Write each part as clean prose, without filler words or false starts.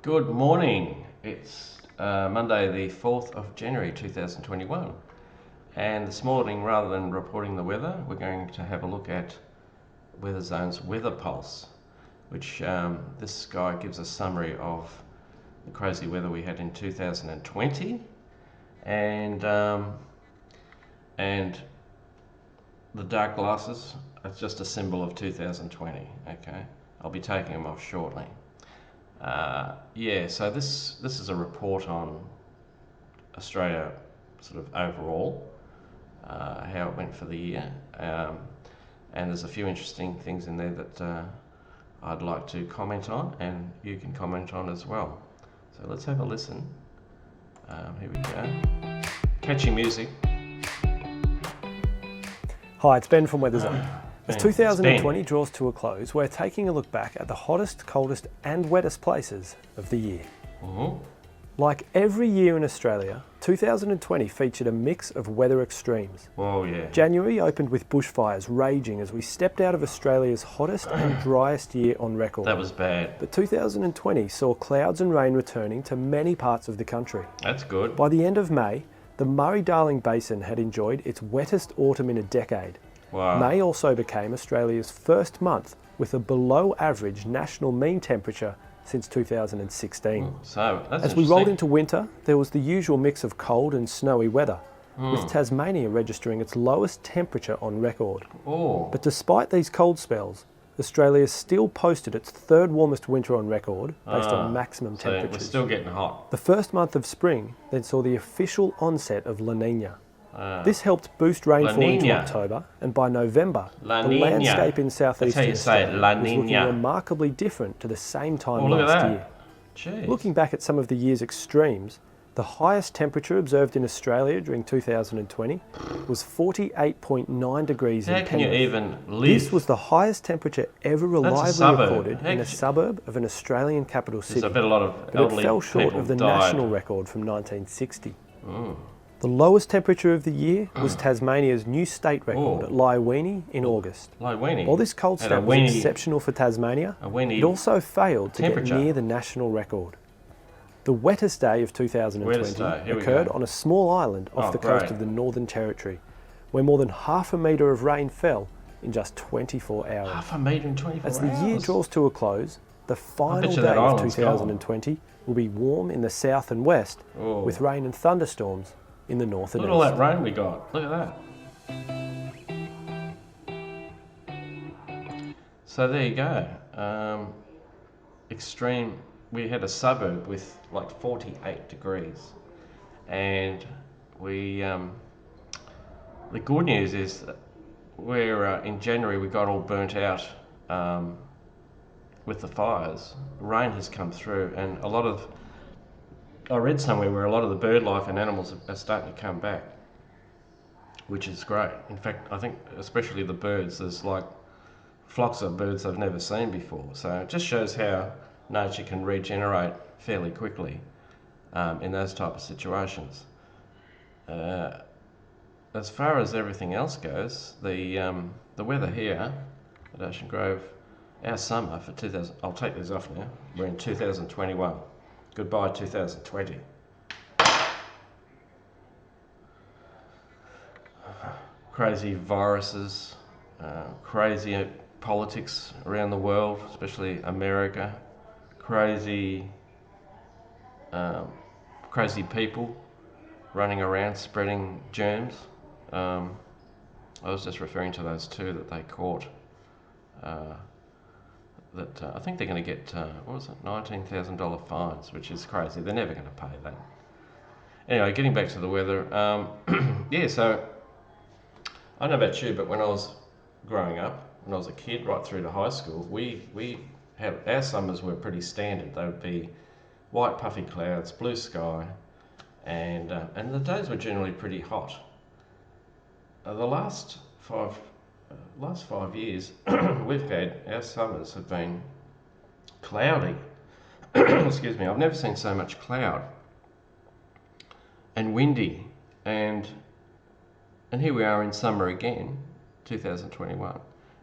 Good morning. It's Monday the 4th of January 2021, and this morning, rather than reporting the weather, we're going to have a look at Weather Zone's Weather Pulse, which this guy gives a summary of the crazy weather we had in 2020, and the dark glasses are just a symbol of 2020. Okay, I'll be taking them off shortly. So this is a report on Australia, sort of overall, how it went for the year, and there's a few interesting things in there that I'd like to comment on, and you can comment on as well. So let's have a listen. Here we go. Catchy music. Hi, it's Ben from Weather Zone. As Ben, 2020 draws to a close, we're taking a look back at the hottest, coldest and wettest places of the year. Mm-hmm. Like every year in Australia, 2020 featured a mix of weather extremes. Oh yeah. January opened with bushfires raging as we stepped out of Australia's hottest and driest year on record. That was bad. But 2020 saw clouds and rain returning to many parts of the country. That's good. By the end of May, the Murray-Darling Basin had enjoyed its wettest autumn in a decade. Wow. May also became Australia's first month with a below average national mean temperature since 2016. So that's As we rolled interesting. into winter, there was the usual mix of cold and snowy weather, with Tasmania registering its lowest temperature on record. Oh. But despite these cold spells, Australia still posted its third warmest winter on record based on maximum So we're temperatures. still getting hot. The first month of spring then saw the official onset of La Nina. This helped boost rainfall into Niña. October, and by November, La the Niña. landscape in That's how southeastern you say it, Australia La was looking Niña. remarkably different to the same time Oh, look at last that. year. Jeez. Looking back at some of the year's extremes, the highest temperature observed in Australia during 2020 was 48.9 degrees How in can you Penrith. even live? This was the highest temperature ever reliably suburb. recorded How in a could you- suburb of an Australian capital city. I bet a lot of But it elderly fell short people of the died. national record from 1960. The lowest temperature of the year was Tasmania's new state record at Lyweenie in August. Like weenie. While this cold Had a snap was weenie- exceptional for Tasmania, a weenie it also failed to temperature. get near the national record. The wettest day of 2020 Wettest day, here we occurred go. on a small island off Oh, the coast great. of the Northern Territory, where more than half a metre of rain fell in just 24 hours. Half a metre in 24 As hours. the year draws to a close, the final you day that of island's 2020 will be warm in the south and west, Oh. with rain and thunderstorms in the north and Look at all east. that rain we got. Look at that. So there you go. Extreme. We had a suburb with like 48 degrees, and we. The good news is that we're in January. We got all burnt out with the fires. Rain has come through, and a lot of. I read somewhere where a lot of the bird life and animals are starting to come back, which is great. In fact, I think especially the birds, there's like flocks of birds I've never seen before. So it just shows how nature can regenerate fairly quickly in those type of situations. As far as everything else goes, the weather here at Ocean Grove, our summer for 2000. I'll take these off now. We're in 2021. Goodbye 2020. Crazy viruses, crazy politics around the world, especially America. Crazy people running around spreading germs. I was just referring to those two that they caught. I think they're going to get what was it, $19,000 fines, which is crazy. They're never going to pay that. Anyway, getting back to the weather. Yeah, so I don't know about you, but when I was growing up, when I was a kid, right through to high school, we had our summers were pretty standard. They would be white puffy clouds, blue sky, and the days were generally pretty hot. The last 5 years, we've had our summers have been cloudy. Excuse me. I've never seen so much cloud and windy, and here we are in summer again, 2021,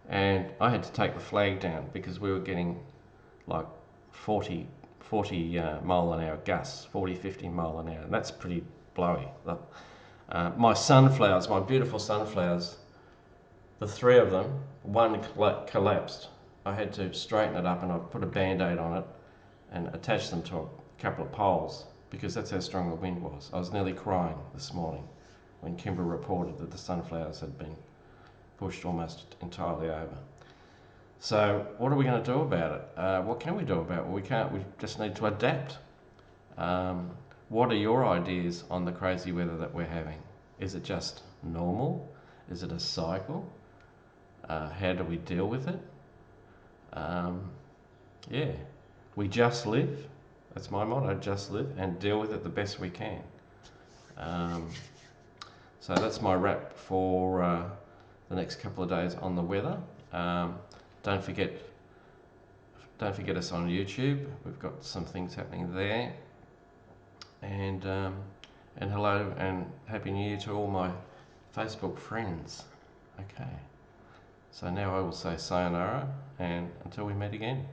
and I had to take the flag down because we were getting like 40 40 mile an hour gusts, 40, 50 mile an hour, and that's pretty blowy. My sunflowers, my beautiful sunflowers, the three of them, one collapsed. I had to straighten it up and I put a band-aid on it and attach them to a couple of poles because that's how strong the wind was. I was nearly crying this morning when Kimber reported that the sunflowers had been pushed almost entirely over. So what are we going to do about it? What can we do about it? Well, we can't. We just need to adapt. What are your ideas on the crazy weather that we're having? Is it just normal? Is it a cycle? How do we deal with it? Yeah, we just live. That's my motto, just live and deal with it the best we can. So that's my wrap for the next couple of days on the weather. Don't forget us on YouTube. We've got some things happening there. And hello and Happy New Year to all my Facebook friends. Okay. So now I will say sayonara and until we meet again.